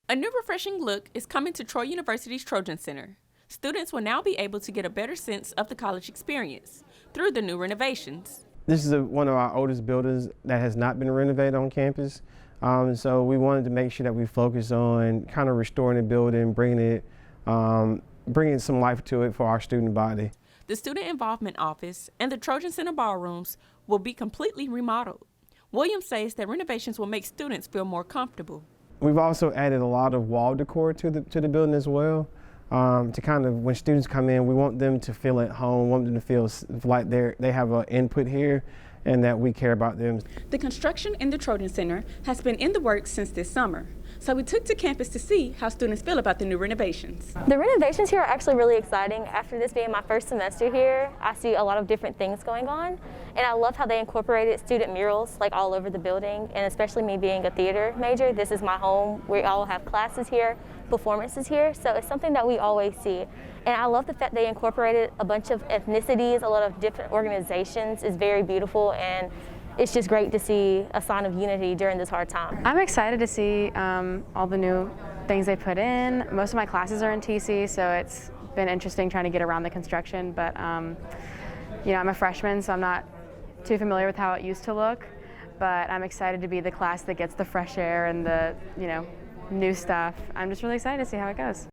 A new refreshing look is coming to Troy University's Trojan Center. Students will now be able to get a better sense of the college experience through the new renovations. This is one of our oldest buildings that has not been renovated on campus. So we wanted to make sure that we focus on kind of restoring the building, bringing some life to it for our student body. The Student Involvement Office and the Trojan Center ballrooms will be completely remodeled. Williams says that renovations will make students feel more comfortable. We've also added a lot of wall decor to the building as well. To kind of, when students come in, we want them to feel at home, want them to feel like they have an input here and that we care about them. The construction in the Trojan Center has been in the works since this summer. So we took to campus to see how students feel about the new renovations. The renovations here are actually really exciting. After this being my first semester here, I see a lot of different things going on. And I love how they incorporated student murals like all over the building, and especially me being a theater major, this is my home. We all have classes here, performances here, so it's something that we always see. And I love the fact they incorporated a bunch of ethnicities, a lot of different organizations. It's very beautiful, and it's just great to see a sign of unity during this hard time. I'm excited to see all the new things they put in. Most of my classes are in TC, so it's been interesting trying to get around the construction, but you know, I'm a freshman, so I'm not too familiar with how it used to look, but I'm excited to be the class that gets the fresh air and the, you know, new stuff. I'm just really excited to see how it goes.